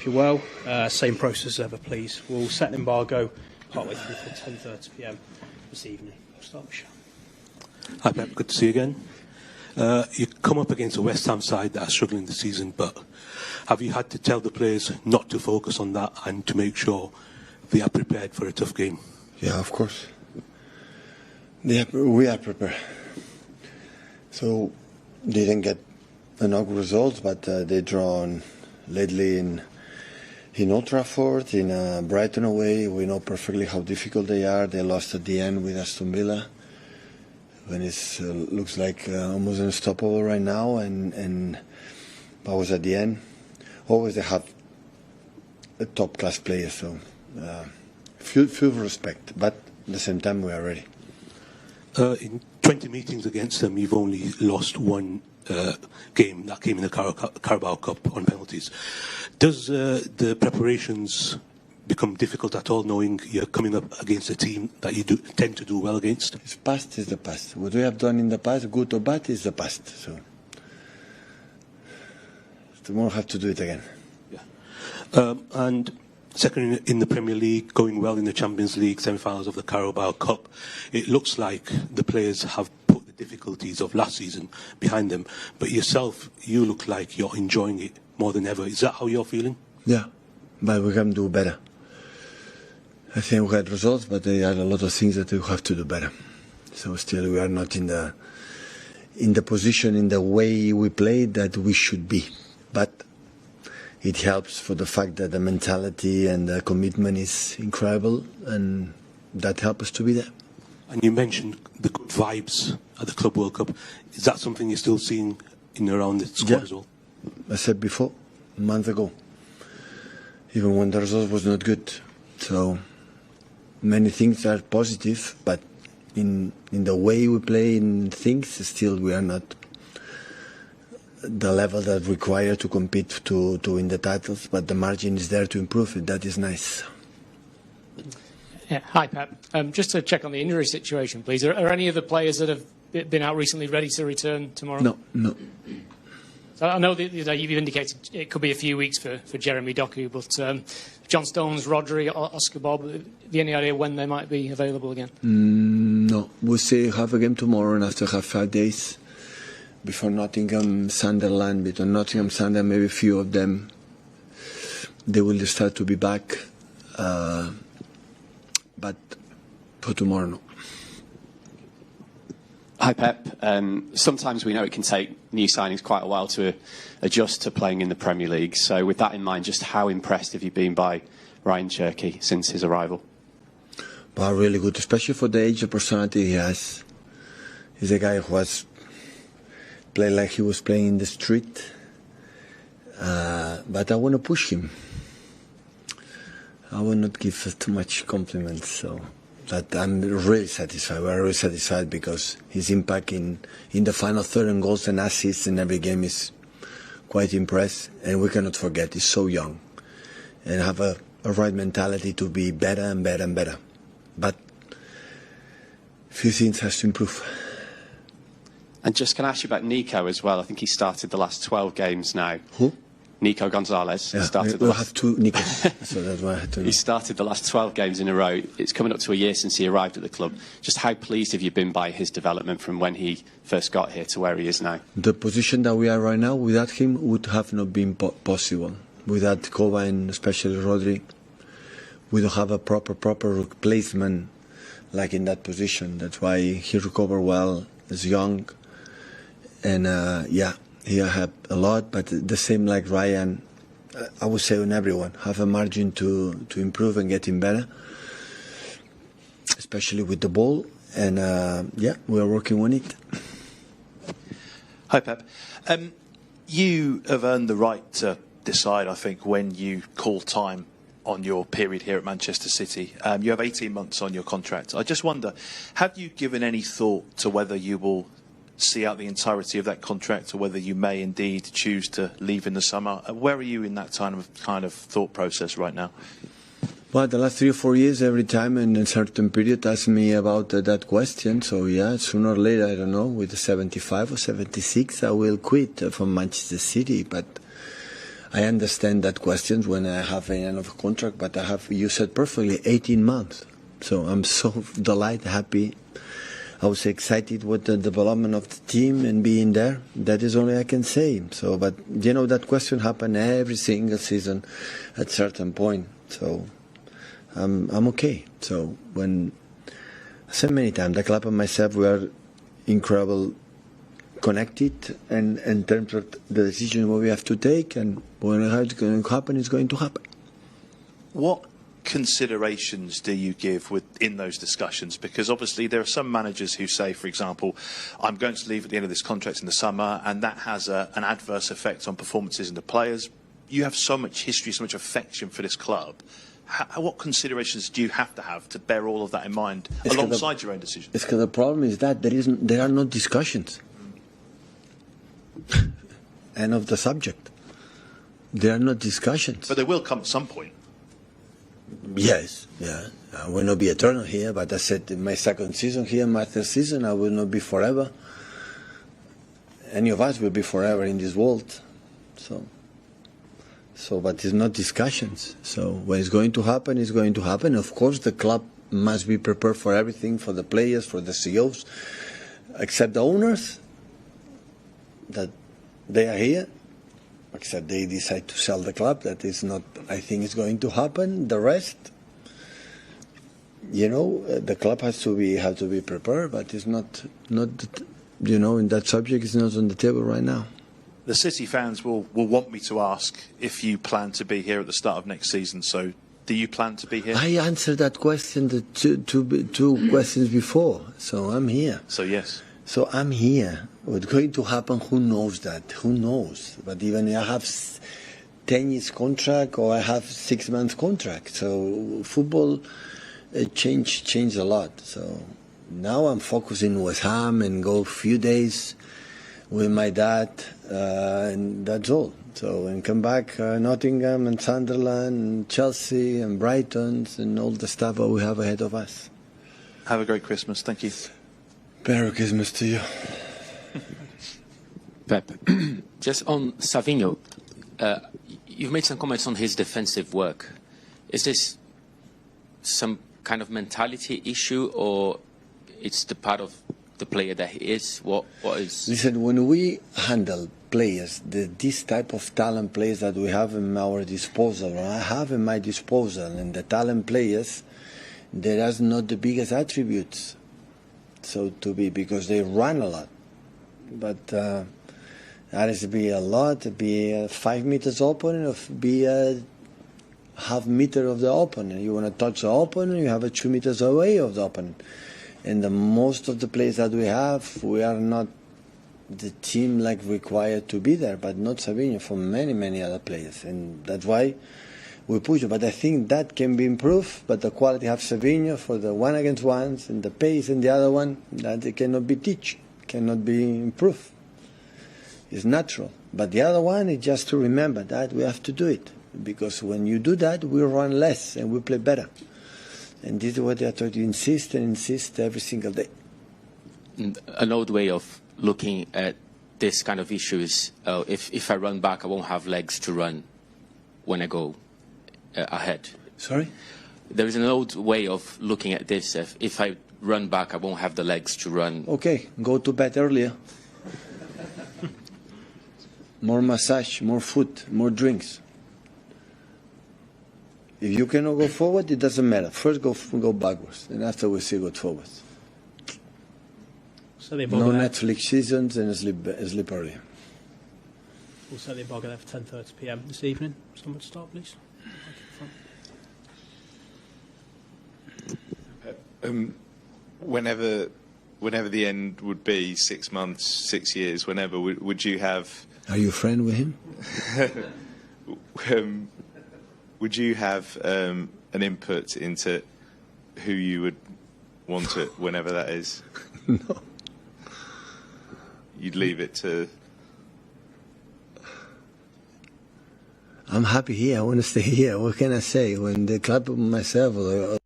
Hope you're well. Same process as ever, please. We'll set an embargo partway through for 10:30 p.m. this evening. We'll start the show. Hi Pep, good to see you again. You come up against a West Ham side that are struggling this season, but have you had to tell the players not to focus on that and to make sure they are prepared for a tough game? Yeah, of course. We are prepared. So they didn't get enough results, but they drawn lately in Old Trafford, in Brighton away. We know perfectly how difficult they are. They lost at the end with Aston Villa, when it looks like almost unstoppable right now, and that was at the end. Always they have a top-class player, so full respect, but at the same time we are ready. In 20 meetings against them, you've only lost one game that came in the Carabao Cup on penalties. Does the preparations become difficult at all, knowing you're coming up against a team that you tend to do well against? It's past is the past. What we have done in the past, good or bad, is the past. So we won't have to do it again. Yeah. And second in the Premier League, going well in the Champions League, semi-finals of the Carabao Cup. It looks like the players have put the difficulties of last season behind them. But yourself, you look like you're enjoying it more than ever. Is that how you're feeling? Yeah, but we can do better. I think we had results, but there are a lot of things that we have to do better. So still we are not in the position, in the way we play that we should be. But it helps for the fact that the mentality and the commitment is incredible, and that helps us to be there. And you mentioned the good vibes at the Club World Cup. Is that something you're still seeing in and around the squad as well? I said before, a month ago, even when the result was not good. So many things are positive, but in the way we play in things, still we are not the level that required to compete to win the titles, but the margin is there to improve it. That is nice. Yeah. Hi, Pep. Just to check on the injury situation, please. Are any of the players that have been out recently ready to return tomorrow? No. So I know that you've indicated it could be a few weeks for Jeremy Doku, but John Stones, Rodri, Oscar Bob, have you any idea when they might be available again? No. We'll say have a game tomorrow, and after have 5 days before Nottingham, Sunderland, between Nottingham, Sunderland, maybe a few of them, they will start to be back. But for tomorrow, no. Hi, Pep. Sometimes we know it can take new signings quite a while to adjust to playing in the Premier League. So with that in mind, just how impressed have you been by Ryan Cherky since his arrival? Well, really good, especially for the age of personality he has. He's a guy who has played like he was playing in the street. But I want to push him. I will not give too much compliments, so that I'm really satisfied. We're really satisfied because his impact in the final third and goals and assists in every game is quite impressive. And we cannot forget, he's so young and have a right mentality to be better and better and better. But a few things has to improve. And just can I ask you about Nico as well? I think he started the last 12 games now. Who? Nico Gonzalez. Yeah, we'll have two Nicos, so that's why I had to know. He started the last 12 games in a row. It's coming up to a year since he arrived at the club. Just how pleased have you been by his development from when he first got here to where he is now? The position that we are right now, without him, would have not been possible. Without Kova and especially Rodri, we don't have a proper replacement like in that position. That's why he recovered well, is young, and he had a lot, but the same like Ryan, I would say on everyone, have a margin to improve and getting better, especially with the ball, and we are working on it. Hi Pep. You have earned the right to decide, I think, when you call time on your period here at Manchester City. You have 18 months on your contract. I just wonder, have you given any thought to whether you will see out the entirety of that contract or whether you may indeed choose to leave in the summer? Where are you in that kind of thought process right now? Well, the last 3 or 4 years, every time in a certain period ask me about that question. So yeah, sooner or later, I don't know, with 75 or 76, I will quit from Manchester City. But I understand that questions when I have an end of contract, but I have, you said perfectly, 18 months. So I'm so delighted, happy. I was excited with the development of the team and being there. That is only I can say. So, but you know, that question happened every single season at certain point. So I'm okay. So when I said many times, the club and myself, we are incredible connected, and in terms of the decision what we have to take, and when it's going to happen, it's going to happen. What considerations do you give in those discussions? Because obviously there are some managers who say, for example, I'm going to leave at the end of this contract in the summer, and that has an adverse effect on performances in the players. You have so much history, so much affection for this club. What considerations do you have to bear all of that in mind alongside your own decision? It's because the problem is that there are no discussions. End of the subject. There are no discussions. But they will come at some point. Yes, yeah. I will not be eternal here, but I said in my second season here, my third season, I will not be forever. Any of us will be forever in this world. So, but it's not discussions. So when it's going to happen, it's going to happen. Of course, the club must be prepared for everything, for the players, for the CEOs, except the owners, that they are here. Except they decide to sell the club. That is not, I think, it's going to happen. The rest, you know, the club have to be prepared, but it's not, you know, in that subject, it's not on the table right now. The City fans will want me to ask if you plan to be here at the start of next season. So, do you plan to be here? I answered that question the two questions before. So I'm here. So yes. So I'm here. What's going to happen, who knows that? Who knows? But even I have 10 years contract or I have 6 months contract. So football changed a lot. So now I'm focusing on West Ham and go a few days with my dad, and that's all. So and come back Nottingham and Sunderland and Chelsea and Brighton and all the stuff that we have ahead of us. Have a great Christmas. Thank you. Merry Christmas to you. Pep, just on Savinho, you've made some comments on his defensive work. Is this some kind of mentality issue, or it's the part of the player that he is? What is? Listen, when we handle players, this type of talent players that we have in our disposal, or I have in my disposal, and the talent players, there is not the biggest attributes, so to be, because they run a lot. But that is to be a lot, be 5 meters open, or be a half meter of the opponent. You want to touch the opponent, you have a 2 meters away of the opponent. And the most of the players that we have, we are not the team like required to be there, but not Savinho, for many other players. And that's why we push it. But I think that can be improved, but the quality of Savinho for the 1-against-1s and the pace and the other one, that it cannot be teach, cannot be improved. It's natural. But the other one is just to remember that we have to do it. Because when you do that, we run less and we play better. And this is what they are trying to insist and insist every single day. An old way of looking at this kind of issue is if I run back, I won't have legs to run when I go ahead. Sorry? There is an old way of looking at this. If I run back, I won't have the legs to run. Okay, go to bed earlier. More massage, more food, more drinks. If you cannot go forward, it doesn't matter. First go backwards, and after we see go forwards. So no Netflix seasons and sleep early. We'll set the embargo there for 10:30 p.m. this evening. Someone to start, please. Whenever the end would be, 6 months, 6 years, whenever, would you have... Are you a friend with him? Would you have an input into who you would want it, whenever that is? No. You'd leave it to... I'm happy here. I want to stay here. What can I say? When the club myself or